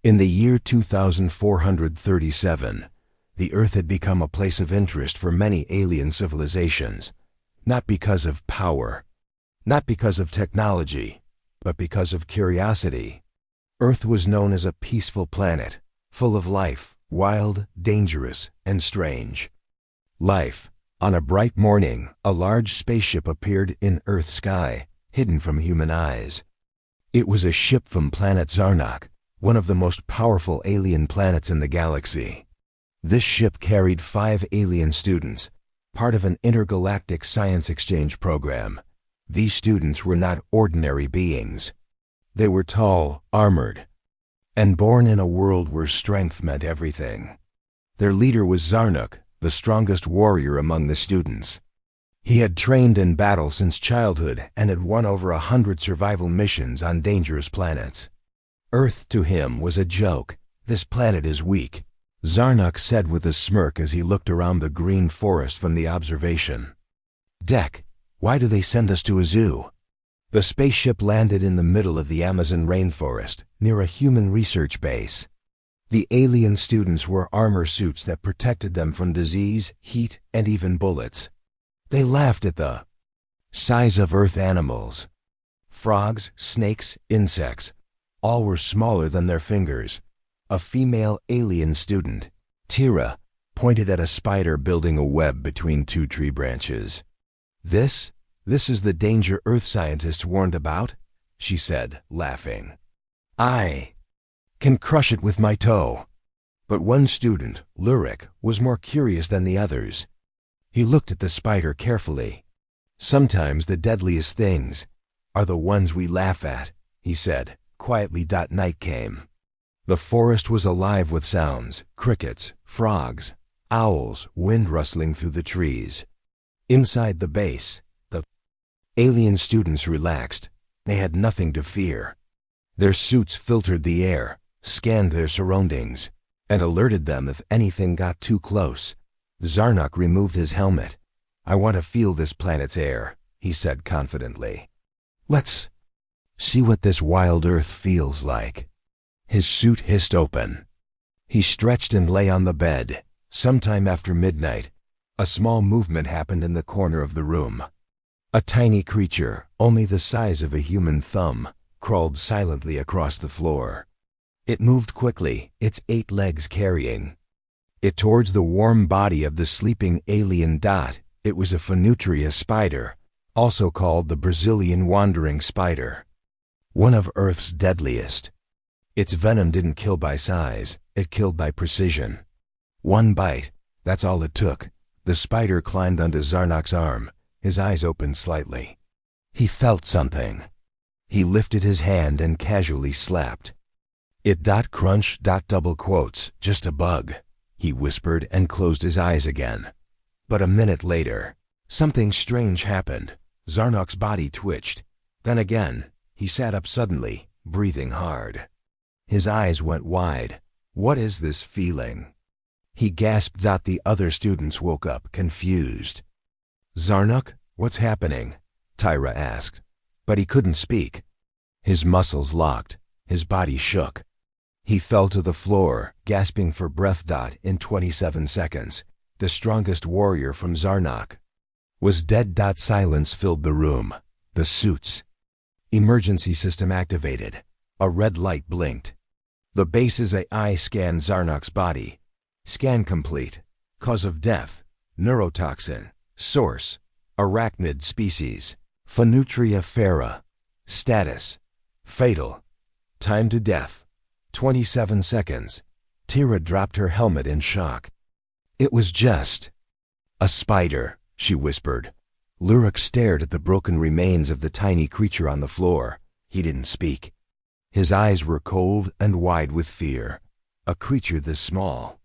In the year 2437, the Earth had become a place of interest for many alien civilizations, not because of power, not because of technology, but because of curiosity. Earth was known as a peaceful planet, full of life, wild, dangerous, and strange. Life. On a bright morning, a large spaceship appeared in Earth's sky, hidden from human eyes. It was a ship from planet Zarnok, one of the most powerful alien planets in the galaxy. This ship carried 5 alien students, part of an intergalactic science exchange program. These students were not ordinary beings. They were tall, armored, and born in a world where strength meant everything. Their leader was Zarnok, the strongest warrior among the students. He had trained in battle since childhood and had won over 100 survival missions on dangerous planets. Earth to him was a joke. This planet is weak, Zarnok said with a smirk as he looked around the green forest from the observation deck. Why do they send us to a zoo? The spaceship landed in the middle of the Amazon rainforest, near a human research base. The alien students wore armor suits that protected them from disease, heat, and even bullets. They laughed at the size of Earth animals. Frogs, snakes, insects, all were smaller than their fingers. A female alien student, Tira, pointed at a spider building a web between 2 tree branches. This is the danger Earth scientists warned about, she said, laughing. I can crush it with my toe. But one student, Lurik, was more curious than the others. He looked at the spider carefully. Sometimes the deadliest things are the ones we laugh at, he said, quietly. Night came. The forest was alive with sounds, crickets, frogs, owls, wind rustling through the trees. Inside the base, the alien students relaxed. They had nothing to fear. Their suits filtered the air, scanned their surroundings, and alerted them if anything got too close. Zarnok removed his helmet. I want to feel this planet's air, he said confidently. Let's see what this wild Earth feels like. His suit hissed open. He stretched and lay on the bed. Sometime after midnight, a small movement happened in the corner of the room. A tiny creature, only the size of a human thumb, crawled silently across the floor. It moved quickly, its 8 legs carrying it towards the warm body of the sleeping alien. It was a Phenutria spider, also called the Brazilian wandering spider, one of Earth's deadliest. Its venom didn't kill by size, it killed by precision. One bite, that's all it took. The spider climbed onto Zarnok's arm, his eyes opened slightly. He felt something. He lifted his hand and casually slapped. It. Crunch. Double quotes, just a bug, he whispered and closed his eyes again. But a minute later, something strange happened. Zarnok's body twitched. Then again, he sat up suddenly, breathing hard. His eyes went wide. What is this feeling? He gasped. The other students woke up, confused. Zarnok, what's happening? Tyra asked. But he couldn't speak. His muscles locked. His body shook. He fell to the floor, gasping for breath. In 27 seconds, the strongest warrior from Zarnok was dead. Silence filled the room. The suits. Emergency system activated. A red light blinked. The base's AI scanned Zarnok's body. Scan complete. Cause of death: neurotoxin. Source: arachnid species, Phenutria fera. Status: fatal. Time to death: 27 seconds. Tira dropped her helmet in shock. It was just a spider, she whispered. Lurik stared at the broken remains of the tiny creature on the floor. He didn't speak. His eyes were cold and wide with fear. A creature this small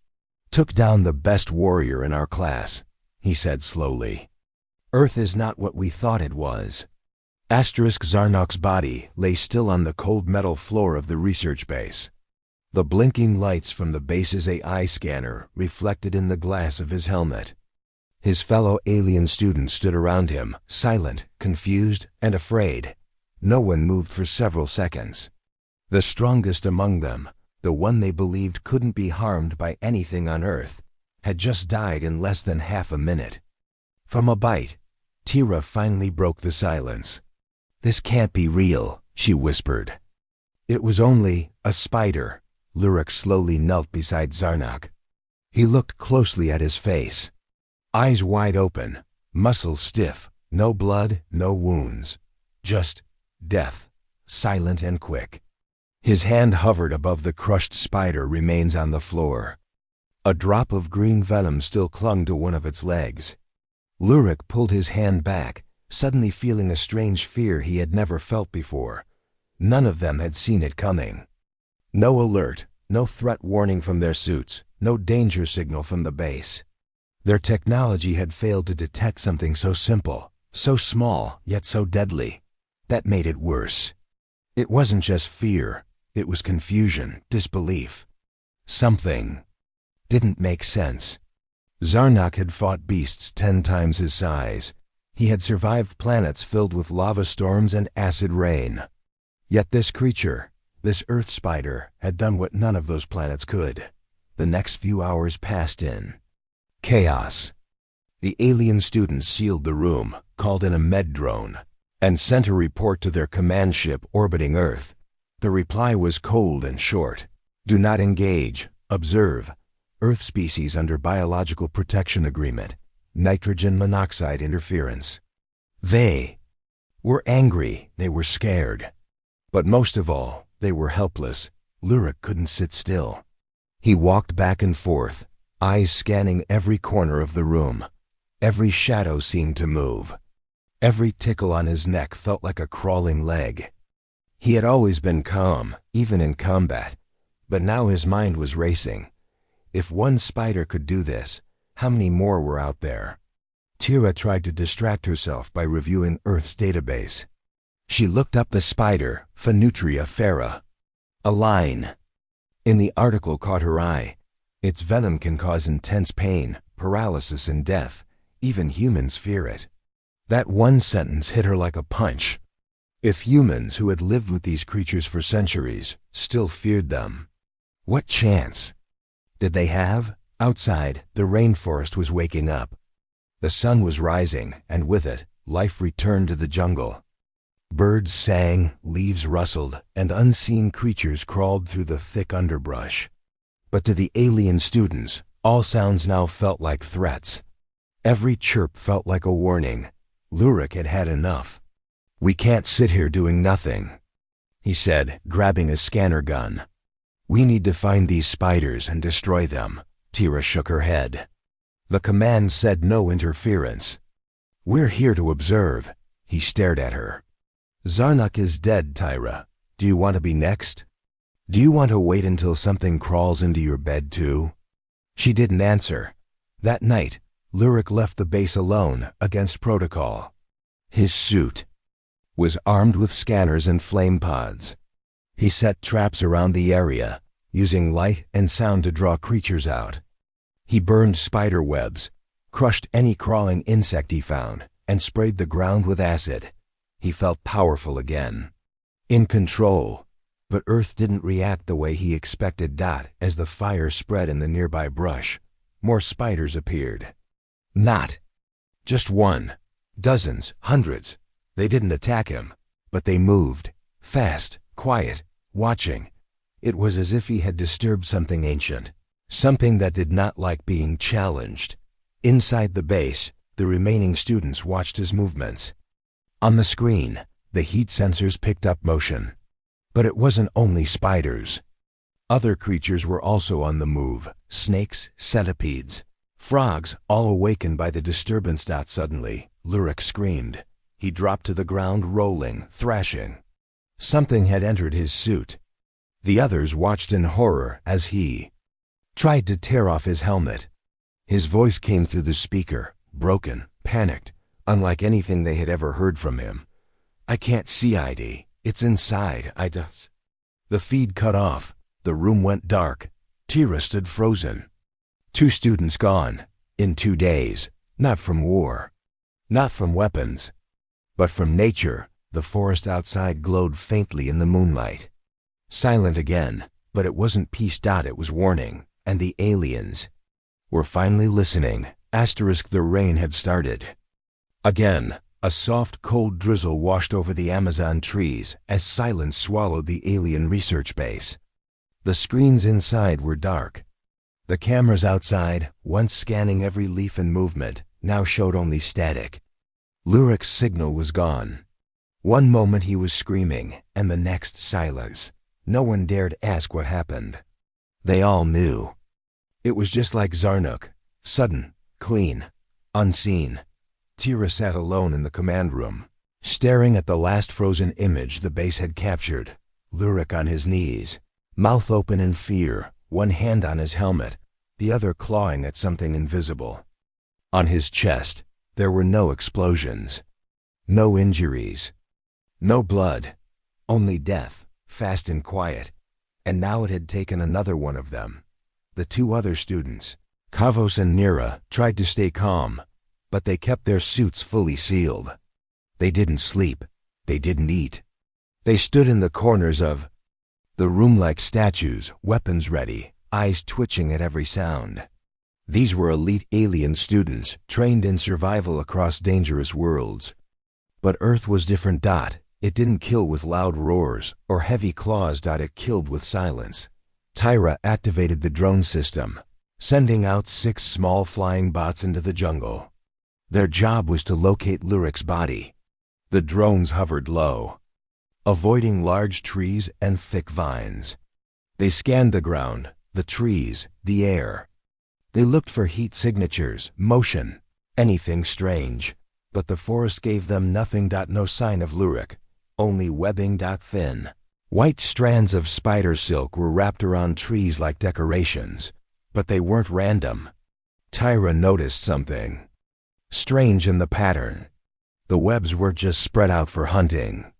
took down the best warrior in our class, he said slowly. Earth is not what we thought it was. Zarnok's body lay still on the cold metal floor of the research base. The blinking lights from the base's AI scanner reflected in the glass of his helmet. His fellow alien students stood around him, silent, confused, and afraid. No one moved for several seconds. The strongest among them, the one they believed couldn't be harmed by anything on Earth, had just died in less than half a minute. From a bite, Tira finally broke the silence. "This can't be real," she whispered. It was only a spider. Lurik slowly knelt beside Zarnak. He looked closely at his face. Eyes wide open, muscles stiff, no blood, no wounds. Just death, silent and quick. His hand hovered above the crushed spider remains on the floor. A drop of green venom still clung to one of its legs. Lurik pulled his hand back, suddenly feeling a strange fear he had never felt before. None of them had seen it coming. No alert, no threat warning from their suits, no danger signal from the base. Their technology had failed to detect something so simple, so small, yet so deadly. That made it worse. It wasn't just fear, it was confusion, disbelief. Something didn't make sense. Zarnak had fought beasts 10 times his size. He had survived planets filled with lava storms and acid rain. Yet this creature, this earth spider, had done what none of those planets could. The next few hours passed in chaos. The alien students sealed the room, called in a med drone, and sent a report to their command ship orbiting Earth. The reply was cold and short. "Do not engage. Observe. Earth species under biological protection agreement. Nitrogen monoxide interference." They were angry. They were scared. But most of all, they were helpless. Lurik couldn't sit still. He walked back and forth, eyes scanning every corner of the room. Every shadow seemed to move. Every tickle on his neck felt like a crawling leg. He had always been calm, even in combat, but now his mind was racing. If one spider could do this, how many more were out there? Tira tried to distract herself by reviewing Earth's database. She looked up the spider, Phenutria fera. A line in the article caught her eye. Its venom can cause intense pain, paralysis, and death. Even humans fear it. That one sentence hit her like a punch. If humans who had lived with these creatures for centuries still feared them, what chance did they have? Outside, the rainforest was waking up. The sun was rising, and with it, life returned to the jungle. Birds sang, leaves rustled, and unseen creatures crawled through the thick underbrush. But to the alien students, all sounds now felt like threats. Every chirp felt like a warning. Lurik had had enough. "We can't sit here doing nothing," he said, grabbing a scanner gun. "We need to find these spiders and destroy them." Tira shook her head. The command said no interference. "We're here to observe." He stared at her. "Zarnak is dead, Tira. Do you want to be next? Do you want to wait until something crawls into your bed too?" She didn't answer. That night, Lurik left the base alone, against protocol. His suit was armed with scanners and flame pods. He set traps around the area, using light and sound to draw creatures out. He burned spider webs, crushed any crawling insect he found, and sprayed the ground with acid. He felt powerful again, in control. But Earth didn't react the way he expected. As the fire spread in the nearby brush, more spiders appeared. Not just one, dozens, hundreds. They didn't attack him, but they moved, fast, quiet, watching. It was as if he had disturbed something ancient, something that did not like being challenged. Inside the base, the remaining students watched his movements. On the screen, the heat sensors picked up motion. But it wasn't only spiders. Other creatures were also on the move. Snakes, centipedes, frogs, all awakened by the disturbance. Suddenly, Lurik screamed. He dropped to the ground, rolling, thrashing. Something had entered his suit. The others watched in horror as he tried to tear off his helmet. His voice came through the speaker, broken, panicked, unlike anything they had ever heard from him. "I can't see ID. It's inside. The feed cut off. The room went dark. Tira stood frozen. 2 students gone, in 2 days. Not from war. Not from weapons. But from nature. The forest outside glowed faintly in the moonlight. Silent again. But it wasn't peace. It was warning, and the aliens were finally listening. The rain had started. Again, a soft, cold drizzle washed over the Amazon trees as silence swallowed the alien research base. The screens inside were dark. The cameras outside, once scanning every leaf and movement, now showed only static. Lurik's signal was gone. One moment he was screaming, and the next silence. No one dared ask what happened. They all knew. It was just like Zarnuk, sudden, clean, unseen. Tira sat alone in the command room, staring at the last frozen image the base had captured. Lurik on his knees, mouth open in fear, one hand on his helmet, the other clawing at something invisible. On his chest, there were no explosions, no injuries, no blood, only death, fast and quiet. And now it had taken another one of them. The two other students, Kavos and Nira, tried to stay calm, but they kept their suits fully sealed. They didn't sleep. They didn't eat. They stood in the corners of the room like statues, weapons ready, eyes twitching at every sound. These were elite alien students, trained in survival across dangerous worlds. But Earth was different. It didn't kill with loud roars or heavy claws. It killed with silence. Tyra activated the drone system, sending out 6 small flying bots into the jungle. Their job was to locate Lurik's body. The drones hovered low, avoiding large trees and thick vines. They scanned the ground, the trees, the air. They looked for heat signatures, motion, anything strange. But the forest gave them nothing. No sign of Lurik, only webbing. Thin, white strands of spider silk were wrapped around trees like decorations. But they weren't random. Tyra noticed something strange in the pattern. The webs weren't just spread out for hunting.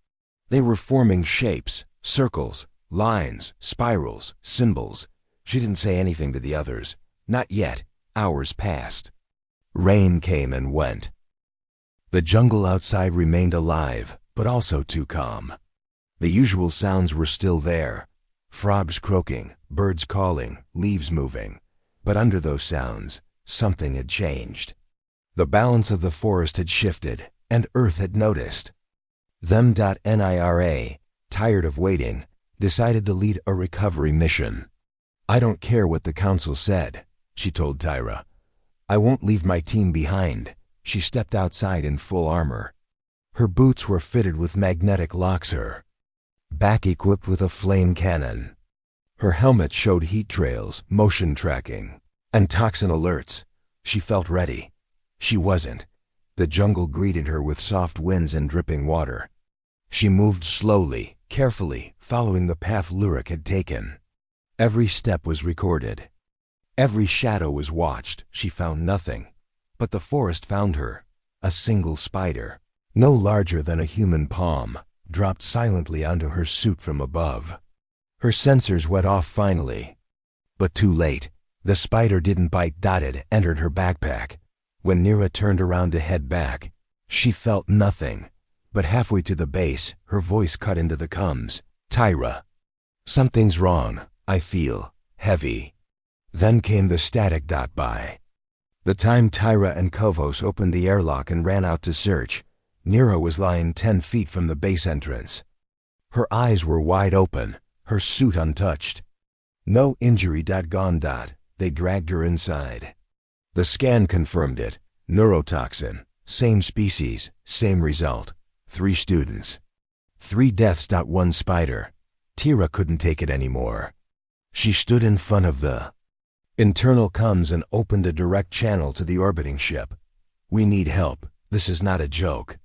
They were forming shapes, circles, lines, spirals, symbols. She didn't say anything to the others. Not yet. Hours passed. Rain came and went. The jungle outside remained alive, but also too calm. The usual sounds were still there. Frogs croaking, birds calling, leaves moving. But under those sounds, something had changed. The balance of the forest had shifted, and Earth had noticed. Nira, tired of waiting, decided to lead a recovery mission. "I don't care what the council said," she told Tyra. "I won't leave my team behind." She stepped outside in full armor. Her boots were fitted with magnetic locks, her back equipped with a flame cannon. Her helmet showed heat trails, motion tracking, and toxin alerts. She felt ready. She wasn't. The jungle greeted her with soft winds and dripping water. She moved slowly, carefully, following the path Lurik had taken. Every step was recorded. Every shadow was watched. She found nothing. But the forest found her. A single spider, no larger than a human palm, dropped silently onto her suit from above. Her sensors went off finally. But too late. The spider didn't bite. It entered her backpack. When Nira turned around to head back, she felt nothing. But halfway to the base, her voice cut into the coms. "Tyra, something's wrong. I feel heavy." Then came the static. By the time Tyra and Kovos opened the airlock and ran out to search, Nira was lying 10 feet from the base entrance. Her eyes were wide open, her suit untouched. No injury. Gone. They dragged her inside. The scan confirmed it. Neurotoxin. Same species, same result. 3 students. 3 deaths. 1 spider. Tyra couldn't take it anymore. She stood in front of the internal comms and opened a direct channel to the orbiting ship. "We need help. This is not a joke.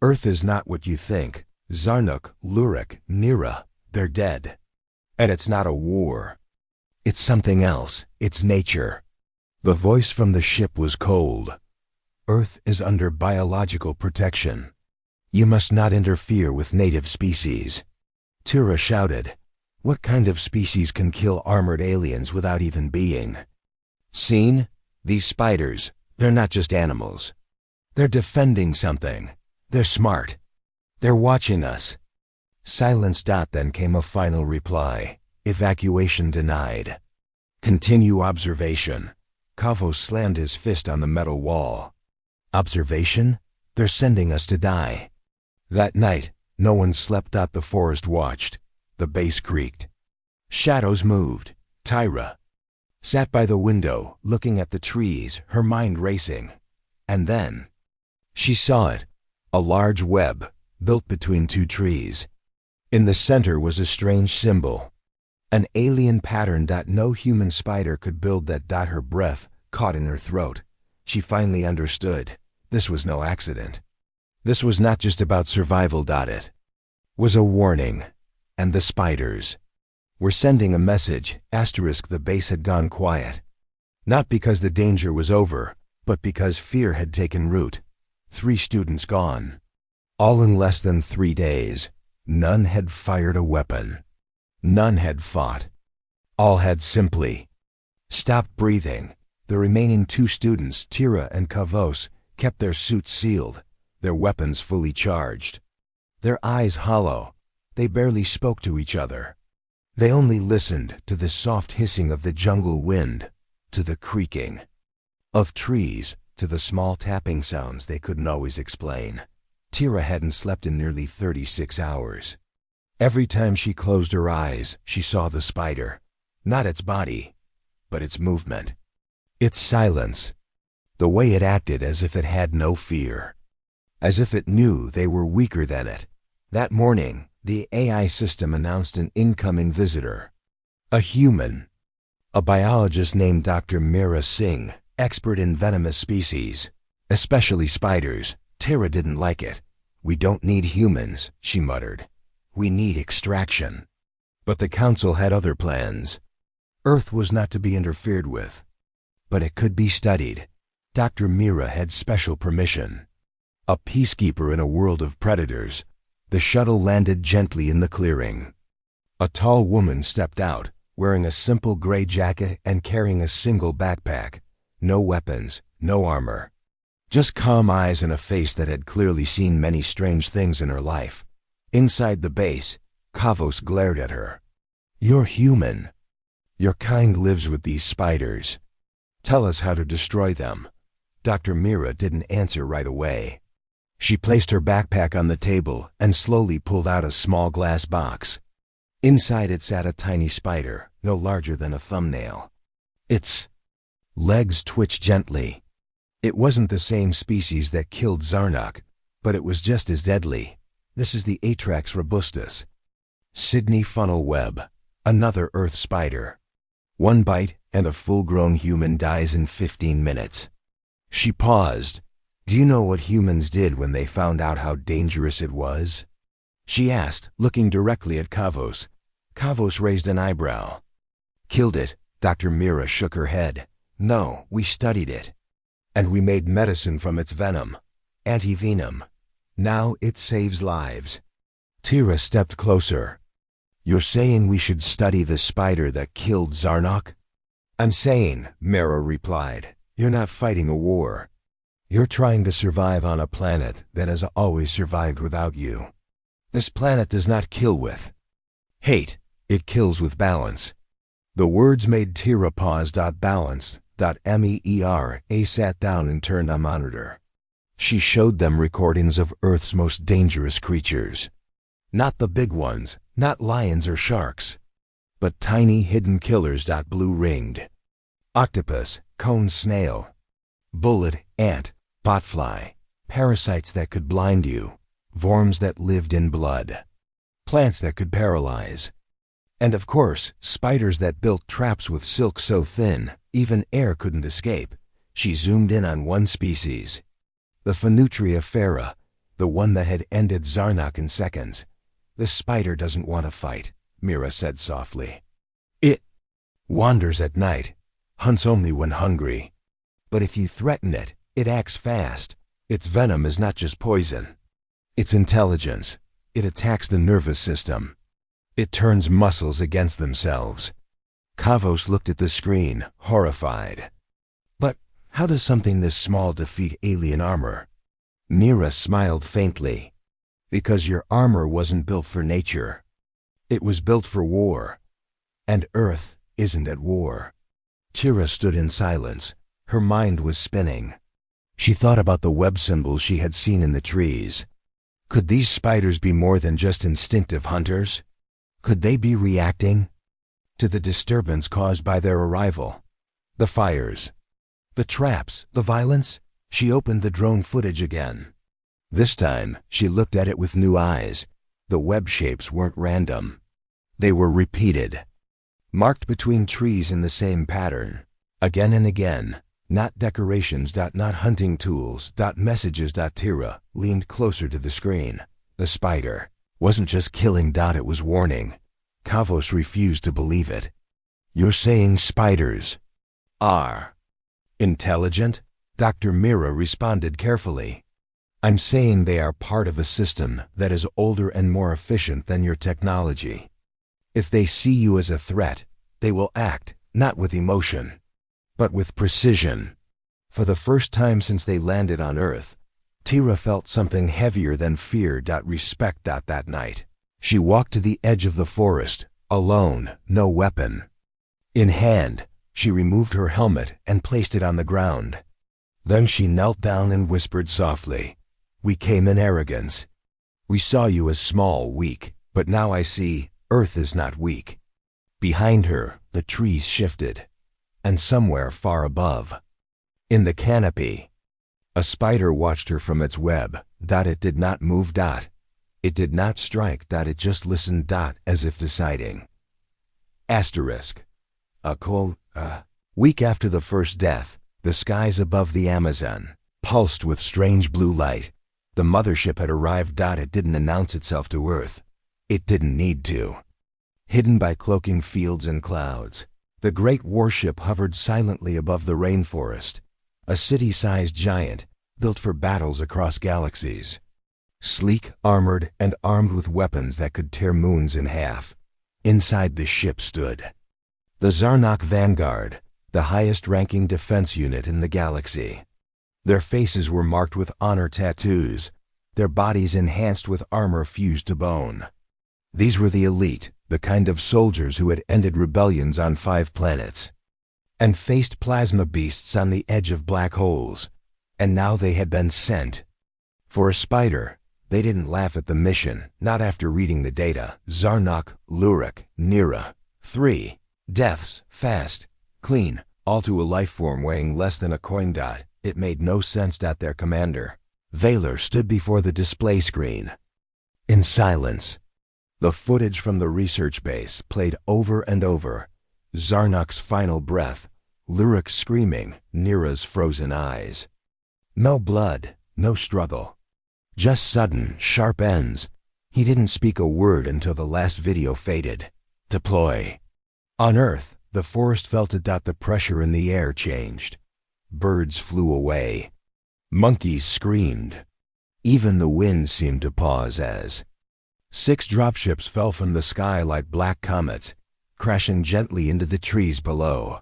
Earth is not what you think. Zarnuk, Lurik, Nira, they're dead. And it's not a war. It's something else. It's nature." The voice from the ship was cold. "Earth is under biological protection. You must not interfere with native species." Tyra shouted. "What kind of species can kill armored aliens without even being seen? These spiders, they're not just animals. They're defending something. They're smart. They're watching us." Silence. Then came a final reply. Evacuation denied. Continue observation. Kavos slammed his fist on the metal wall. Observation? They're sending us to die. That night, no one slept. The forest watched. The base creaked. Shadows moved. Tyra sat by the window, looking at the trees, her mind racing. And then she saw it. A large web, built between two trees. In the center was a strange symbol. An alien pattern. No human spider could build that. Her breath caught in her throat. She finally understood. This was no accident. This was not just about survival. It was a warning. And the spiders were sending a message. The base had gone quiet. Not because the danger was over, but because fear had taken root. 3 students gone. All in less than 3 days. None had fired a weapon. None had fought. All had simply stopped breathing. The remaining 2 students, Tira and Kavos, kept their suits sealed, their weapons fully charged. Their eyes hollow. They barely spoke to each other. They only listened to the soft hissing of the jungle wind, to the creaking of trees, to the small tapping sounds they couldn't always explain. Tira hadn't slept in nearly 36 hours. Every time she closed her eyes, she saw the spider. Not its body, but its movement. Its silence. The way it acted, as if it had no fear. As if it knew they were weaker than it. That morning, the AI system announced an incoming visitor. A human. A biologist named Dr. Meera Singh, expert in venomous species, especially spiders. Tara didn't like it. "We don't need humans," she muttered. "We need extraction." But the council had other plans. Earth was not to be interfered with. But it could be studied. Dr. Meera had special permission. A peacekeeper in a world of predators. The shuttle landed gently in the clearing. A tall woman stepped out, wearing a simple gray jacket and carrying a single backpack. No weapons, no armor. Just calm eyes and a face that had clearly seen many strange things in her life. Inside the base, Kavos glared at her. "You're human. Your kind lives with these spiders. Tell us how to destroy them." Dr. Meera didn't answer right away. She placed her backpack on the table and slowly pulled out a small glass box. Inside it sat a tiny spider, no larger than a thumbnail. Its legs twitched gently. It wasn't the same species that killed Zarnok, but it was just as deadly. This is the Atrax robustus. Sydney funnel web, another earth spider. One bite and a full-grown human dies in 15 minutes. She paused. "Do you know what humans did when they found out how dangerous it was?" she asked, looking directly at Kavos. Kavos raised an eyebrow. "Killed it." Dr. Meera shook her head. "No, we studied it. And we made medicine from its venom. Antivenom. Now it saves lives." Tira stepped closer. "You're saying we should study the spider that killed Zarnok?" "I'm saying," Meera replied, "you're not fighting a war. You're trying to survive on a planet that has always survived without you. This planet does not kill with hate. It kills with balance." The words made Tira pause. "Balance. Meera sat down and turned on monitor. She showed them recordings of Earth's most dangerous creatures. Not the big ones, not lions or sharks, but tiny hidden killers. Blue-ringed octopus, cone snail, bullet ant, botfly, parasites that could blind you, worms that lived in blood, plants that could paralyze, and of course, spiders that built traps with silk so thin, even air couldn't escape. She zoomed in on one species. The Phenutria fera, the one that had ended Zarnok in seconds. "The spider doesn't want to fight," Meera said softly. "It wanders at night, hunts only when hungry. But if you threaten it, it acts fast. Its venom is not just poison. It's intelligence. It attacks the nervous system. It turns muscles against themselves." Kavos looked at the screen, horrified. "But how does something this small defeat alien armor?" Meera smiled faintly. "Because your armor wasn't built for nature. It was built for war. And Earth isn't at war. Tira stood in silence. Her mind was spinning. She thought about the web symbols she had seen in the trees. Could these spiders be more than just instinctive hunters? Could they be reacting to the disturbance caused by their arrival? The fires, the traps, the violence? She opened the drone footage again. This time, she looked at it with new eyes. The web shapes weren't random. They were repeated, marked between trees in the same pattern, again and again. Not decorations. Not hunting tools. Messages. Tira leaned closer to the screen. The spider wasn't just killing. It was warning. Kavos refused to believe it. You're saying spiders are intelligent? Dr. Mira responded carefully. I'm saying they are part of a system that is older and more efficient than your technology. If they see you as a threat, they will act, not with emotion, but with precision. For the first time since they landed on Earth, Tira felt something heavier than fear. Respect. That night, she walked to the edge of the forest, alone, no weapon in hand. She removed her helmet and placed it on the ground. Then she knelt down and whispered softly, "We came in arrogance. We saw you as small, weak, but now I see Earth is not weak." Behind her, the trees shifted, and somewhere far above, in the canopy, a spider watched her from its web. It did not move. It did not strike. It just listened. As if deciding. Asterisk. A week after the first death, the skies above the Amazon pulsed with strange blue light. The mothership had arrived. It didn't announce itself to Earth. It didn't need to. Hidden by cloaking fields and clouds, the great warship hovered silently above the rainforest, a city-sized giant built for battles across galaxies. Sleek, armored, and armed with weapons that could tear moons in half. Inside the ship stood the Zarnak Vanguard, the highest-ranking defense unit in the galaxy. Their faces were marked with honor tattoos, their bodies enhanced with armor fused to bone. These were the elite, the kind of soldiers who had ended rebellions on 5 planets and faced plasma beasts on the edge of black holes. And now they had been sent. For a spider, they didn't laugh at the mission, not after reading the data. Zarnak, Lurik, Nira. 3 deaths, fast, clean, all to a life form weighing less than a coin. It made no sense. Their commander, Vaylor, stood before the display screen. In silence, the footage from the research base played over and over. Zarnak's final breath, Lurik screaming, Nira's frozen eyes. No blood, no struggle. Just sudden, sharp ends. He didn't speak a word until the last video faded. Deploy. On Earth, the forest felt it. The pressure in the air changed. Birds flew away. Monkeys screamed. Even the wind seemed to pause as 6 dropships fell from the sky like black comets, crashing gently into the trees below.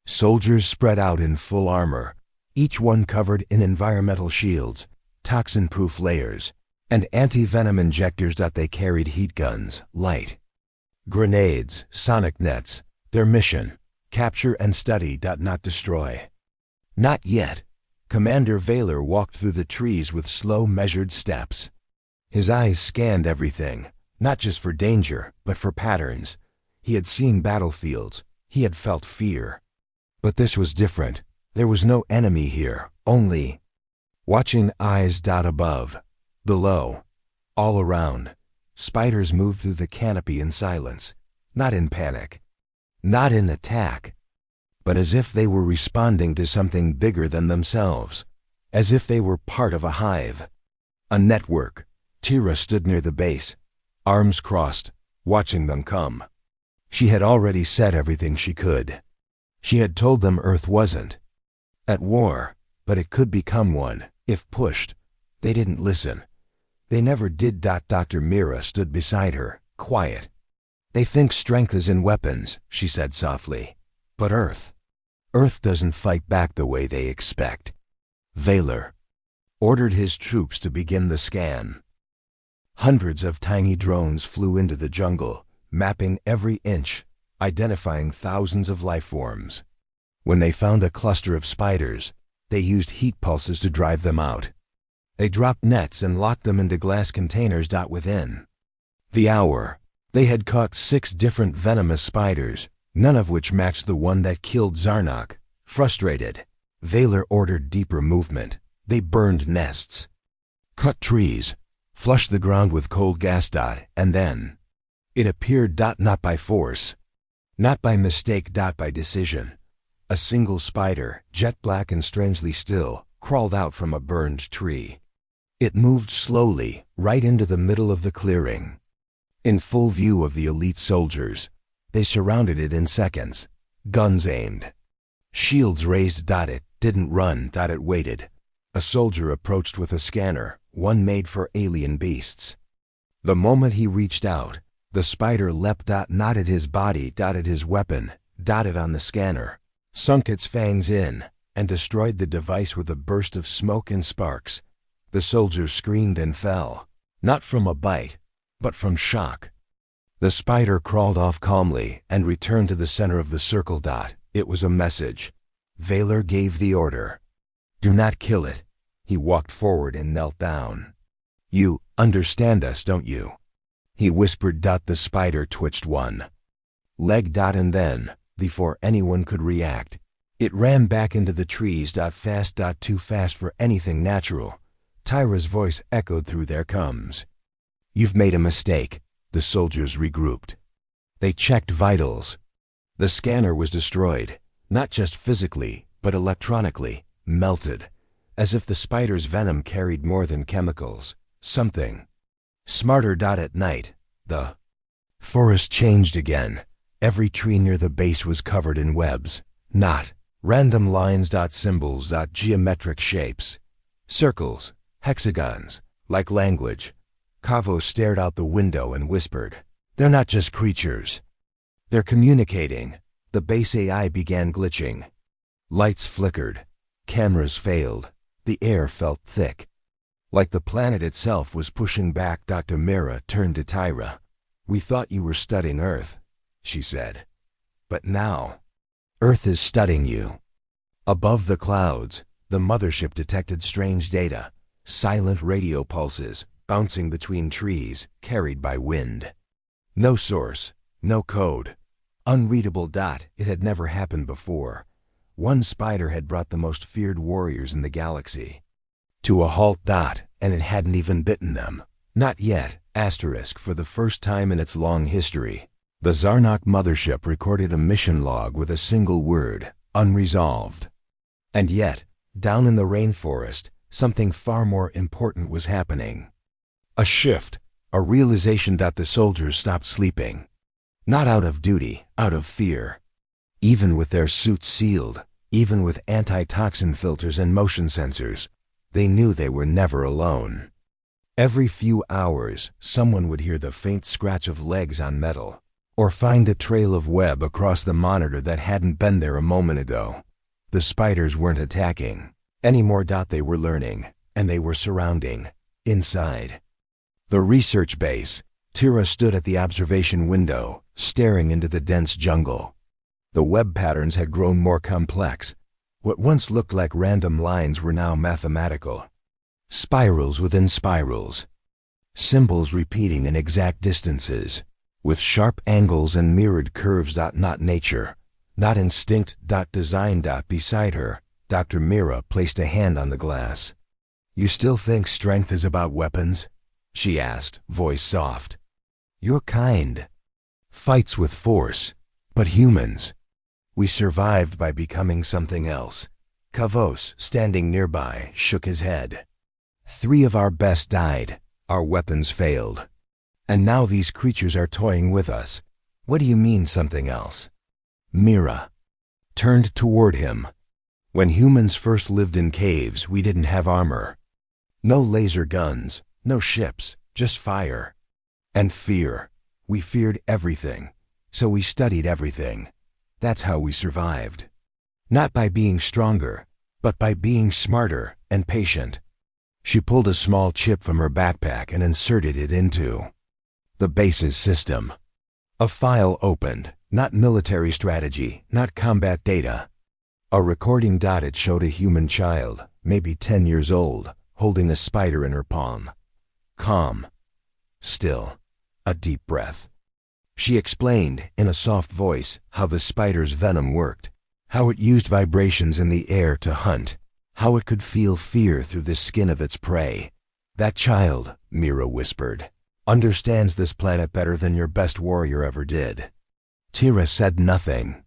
Soldiers spread out in full armor, each one covered in environmental shields, toxin-proof layers, and anti-venom injectors. They carried heat guns, light grenades, sonic nets. Their mission, capture and study. Not destroy. Not yet. Commander Vaylor walked through the trees with slow, measured steps. His eyes scanned everything, not just for danger, but for patterns. He had seen battlefields. He had felt fear. But this was different. There was no enemy here, only watching eyes. Above, below, all around, spiders moved through the canopy in silence, not in panic, not in attack, but as if they were responding to something bigger than themselves, as if they were part of a hive, a network. Tira stood near the base, arms crossed, watching them come. She had already said everything she could. She had told them Earth wasn't at war, but it could become one, if pushed. They didn't listen. They never did. Dr. Mira stood beside her, quiet. They think strength is in weapons, she said softly. But Earth doesn't fight back the way they expect. Vaylor ordered his troops to begin the scan. Hundreds of tiny drones flew into the jungle, mapping every inch, identifying thousands of life forms. When they found a cluster of spiders, they used heat pulses to drive them out. They dropped nets and locked them into glass containers. Within the hour, they had caught 6 different venomous spiders, none of which matched the one that killed Zarnok. Frustrated, Vaylor ordered deeper movement. They burned nests, cut trees, flushed the ground with cold gas. And then it appeared. Not by force, not by mistake. By decision. A single spider, jet black and strangely still, crawled out from a burned tree. It moved slowly, right into the middle of the clearing. In full view of the elite soldiers, they surrounded it in seconds, guns aimed, shields raised. It didn't run. It waited. A soldier approached with a scanner, one made for alien beasts. The moment he reached out, the spider leapt. Not at his body. At his weapon. It on the scanner, sunk its fangs in, and destroyed the device with a burst of smoke and sparks. The soldier screamed and fell, not from a bite, but from shock. The spider crawled off calmly and returned to the center of the circle. It was a message. Vaylor gave the order. Do not kill it. He walked forward and knelt down. You understand us, don't you? He whispered. The spider twitched one leg. And then, before anyone could react, it ran back into the trees. Fast. Too fast for anything natural. Tyra's voice echoed through their coms. You've made a mistake. The soldiers regrouped. They checked vitals. The scanner was destroyed, not just physically, but electronically, melted, as if the spider's venom carried more than chemicals, something smarter. At night, the forest changed again. Every tree near the base was covered in webs, not random lines. Symbols. Geometric shapes, circles, hexagons, like language. Kavo stared out the window and whispered, They're not just creatures. They're communicating. The base AI began glitching. Lights flickered. Cameras failed. The air felt thick, like the planet itself was pushing back. Dr. Mira turned to Tyra. We thought you were studying Earth, she said. But now, Earth is studying you. Above the clouds, the mothership detected strange data, silent radio pulses, bouncing between trees, carried by wind. No source, no code. Unreadable. It had never happened before. One spider had brought the most feared warriors in the galaxy to a halt. And it hadn't even bitten them. Not yet. For the first time in its long history, the Zarnok mothership recorded a mission log with a single word, unresolved. And yet, down in the rainforest, something far more important was happening. A shift, a realization that the soldiers stopped sleeping. Not out of duty, out of fear. Even with their suits sealed, even with antitoxin filters and motion sensors, they knew they were never alone. Every few hours, someone would hear the faint scratch of legs on metal, or find a trail of web across the monitor that hadn't been there a moment ago. The spiders weren't attacking anymore. They were learning, and they were surrounding, inside the research base. Tyra stood at the observation window, staring into the dense jungle. The web patterns had grown more complex. What once looked like random lines were now mathematical. Spirals within spirals. Symbols repeating in exact distances, with sharp angles and mirrored curves. Not nature, not instinct. Design. Beside her, Dr. Mira placed a hand on the glass. You still think strength is about weapons? She asked, voice soft. Your kind fights with force, but humans, we survived by becoming something else. Kavos, standing nearby, shook his head. 3 of our best died, our weapons failed. And now these creatures are toying with us. What do you mean something else? Mira turned toward him. When humans first lived in caves, we didn't have armor. No laser guns, no ships, just fire. And fear. We feared everything, so we studied everything. That's how we survived. Not by being stronger, but by being smarter and patient. She pulled a small chip from her backpack and inserted it into the base's system. A file opened, not military strategy, not combat data. A recording. It showed a human child, maybe 10 years old, holding a spider in her palm. Calm. Still. A deep breath. She explained, in a soft voice, how the spider's venom worked, how it used vibrations in the air to hunt, how it could feel fear through the skin of its prey. That child, Mira whispered, understands this planet better than your best warrior ever did. Tira said nothing.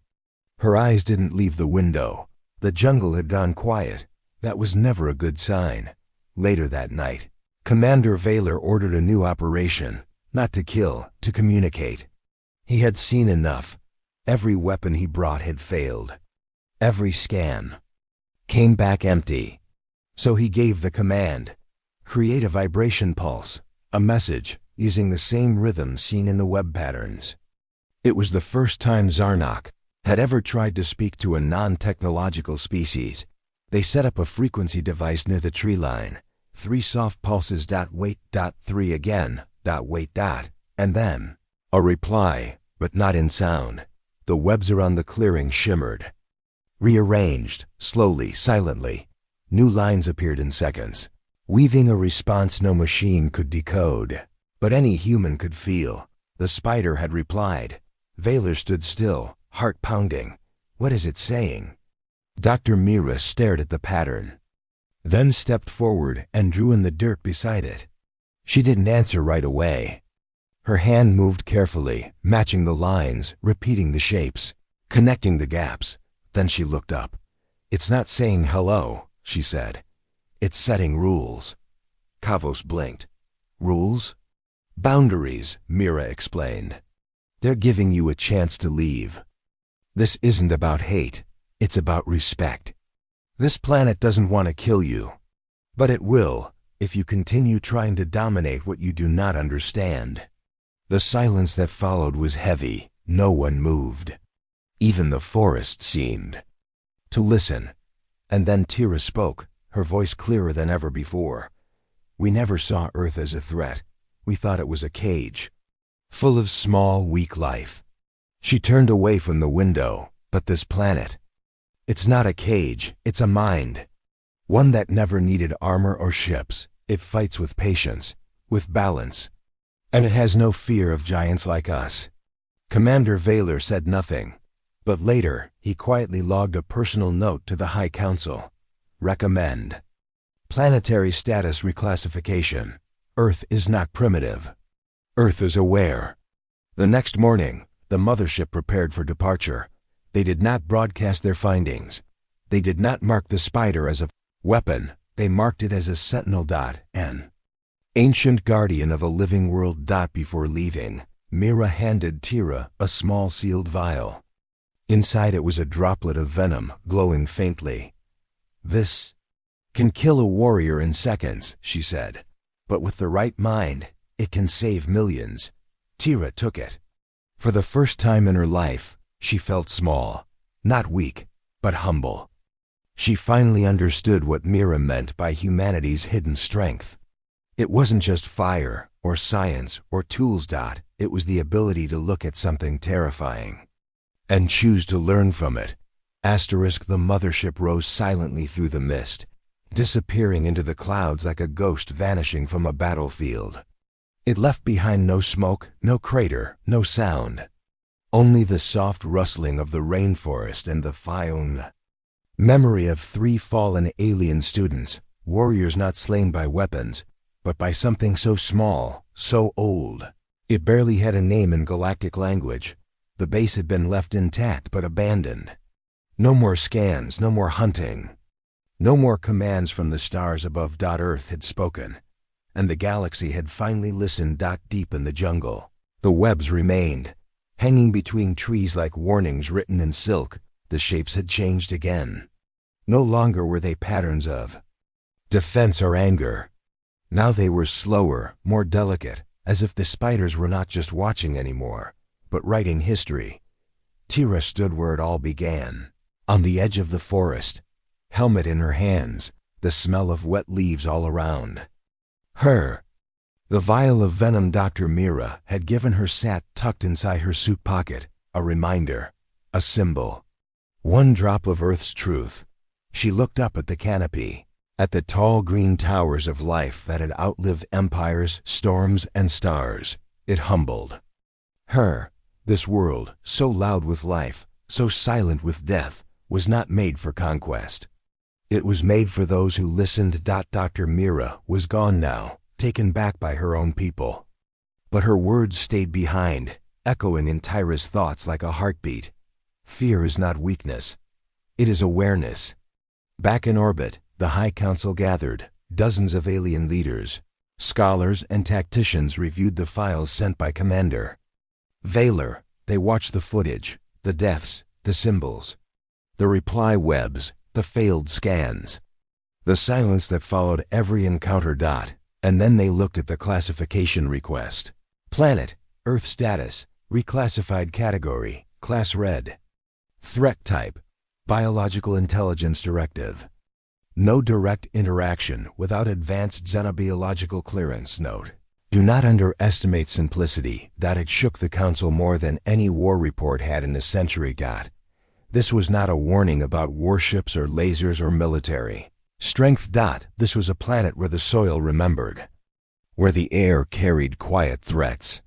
Her eyes didn't leave the window. The jungle had gone quiet. That was never a good sign. Later that night, Commander Vaylor ordered a new operation, not to kill, to communicate. He had seen enough. Every weapon he brought had failed. Every scan came back empty. So he gave the command, create a vibration pulse, a message, using the same rhythm seen in the web patterns. It was the first time Zarnok had ever tried to speak to a non-technological species. They set up a frequency device near the tree line. 3 soft pulses. Wait. 3 again. Wait. And then a reply, but not in sound. The webs around the clearing shimmered. Rearranged, slowly, silently. New lines appeared in seconds, weaving a response no machine could decode, but any human could feel. The spider had replied. Vaylor stood still, heart pounding. What is it saying? Dr. Mira stared at the pattern, then stepped forward and drew in the dirt beside it. She didn't answer right away. Her hand moved carefully, matching the lines, repeating the shapes, connecting the gaps. Then she looked up. It's not saying hello, she said. It's setting rules. Kavos blinked. Rules? Boundaries, Mira explained. They're giving you a chance to leave. This isn't about hate. It's about respect. This planet doesn't want to kill you. But it will, if you continue trying to dominate what you do not understand. The silence that followed was heavy. No one moved. Even the forest seemed to listen. And then Tira spoke, her voice clearer than ever before. We never saw Earth as a threat. We thought it was a cage, full of small, weak life. She turned away from the window. But this planet, it's not a cage, it's a mind. One that never needed armor or ships. It fights with patience, with balance. And it has no fear of giants like us. Commander Vaylor said nothing. But later, he quietly logged a personal note to the High Council. Recommend. Planetary status reclassification. Earth is not primitive. Earth is aware. The next morning, the mothership prepared for departure. They did not broadcast their findings. They did not mark the spider as a weapon. They marked it as a sentinel. An ancient guardian of a living world. Before leaving, Mira handed Tira a small sealed vial. Inside it was a droplet of venom, glowing faintly. This can kill a warrior in seconds, she said. But with the right mind, it can save millions. Tira took it. For the first time in her life, she felt small, not weak, but humble. She finally understood what Mira meant by humanity's hidden strength. It wasn't just fire, or science, or tools. It was the ability to look at something terrifying and choose to learn from it. The mothership rose silently through the mist, disappearing into the clouds like a ghost vanishing from a battlefield. It left behind no smoke, no crater, no sound. Only the soft rustling of the rainforest and the Fionn. Memory of 3 fallen alien students, warriors not slain by weapons, but by something so small, so old. It barely had a name in galactic language. The base had been left intact but abandoned. No more scans, no more hunting. No more commands from the stars above. Earth had spoken, and the galaxy had finally listened. Deep in the jungle, the webs remained, hanging between trees like warnings written in silk. The shapes had changed again. No longer were they patterns of defense or anger. Now they were slower, more delicate, as if the spiders were not just watching anymore, but writing history. Tira stood where it all began, on the edge of the forest, helmet in her hands, the smell of wet leaves all around her. The vial of venom Dr. Mira had given her sat tucked inside her suit pocket, a reminder, a symbol. One drop of Earth's truth. She looked up at the canopy, at the tall green towers of life that had outlived empires, storms, and stars. It humbled her. This world, so loud with life, so silent with death, was not made for conquest. It was made for those who listened. Dr. Mira was gone now, taken back by her own people. But her words stayed behind, echoing in Tyra's thoughts like a heartbeat. Fear is not weakness. It is awareness. Back in orbit, the High Council gathered. Dozens of alien leaders, scholars, and tacticians reviewed the files sent by Commander Valor. They watched the footage, the deaths, the symbols, the reply webs, the failed scans, the silence that followed every encounter. And then they looked at the classification request. Planet, Earth status, reclassified category, Class Red. Threat type, Biological Intelligence Directive. No direct interaction without advanced xenobiological clearance. Note: do not underestimate simplicity. It shook the Council more than any war report had in a century. This was not a warning about warships or lasers or military strength. This was a planet where the soil remembered, where the air carried quiet threats,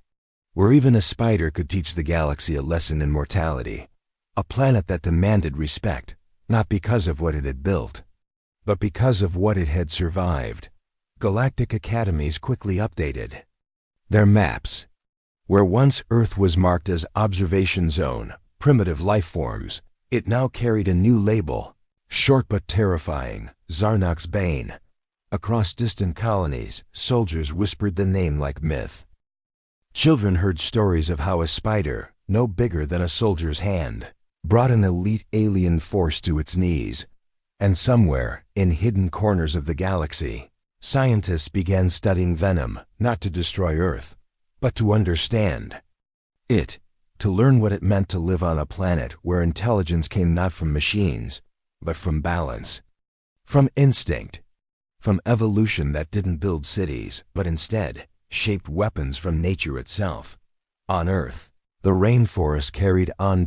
where even a spider could teach the galaxy a lesson in mortality. A planet that demanded respect, not because of what it had built, but because of what it had survived. Galactic academies quickly updated their maps. Where once Earth was marked as Observation Zone, Primitive Life Forms, it now carried a new label, short but terrifying, Zarnak's Bane. Across distant colonies, soldiers whispered the name like myth. Children heard stories of how a spider, no bigger than a soldier's hand, brought an elite alien force to its knees. And somewhere, in hidden corners of the galaxy, scientists began studying venom, not to destroy Earth, but to understand it, to learn what it meant to live on a planet where intelligence came not from machines, but from balance, from instinct, from evolution that didn't build cities, but instead shaped weapons from nature itself. On Earth, the rainforest carried on.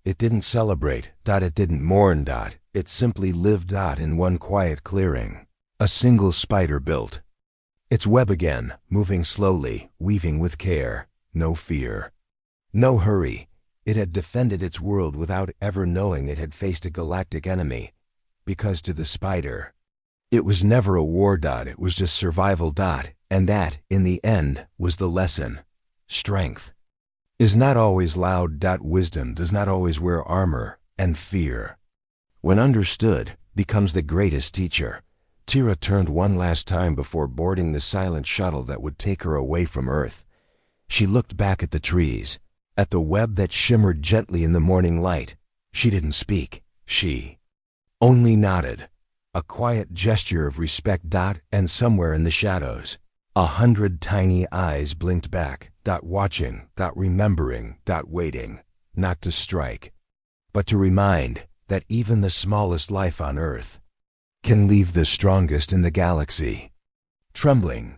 It didn't celebrate. It didn't mourn. It simply lived. In one quiet clearing, a single spider built its web again, moving slowly, weaving with care. No fear, no hurry. It had defended its world without ever knowing it had faced a galactic enemy, because to the spider, it was never a war. It was just survival. And that, in the end, was the lesson. Strength is not always loud. Wisdom does not always wear armor, and fear, when understood, becomes the greatest teacher. Tira turned one last time before boarding the silent shuttle that would take her away from Earth. She looked back at the trees, at the web that shimmered gently in the morning light. She didn't speak. She only nodded, a quiet gesture of respect. And somewhere in the shadows, 100 tiny eyes blinked back. Watching, remembering, waiting, not to strike, but to remind that even the smallest life on Earth can leave the strongest in the galaxy trembling.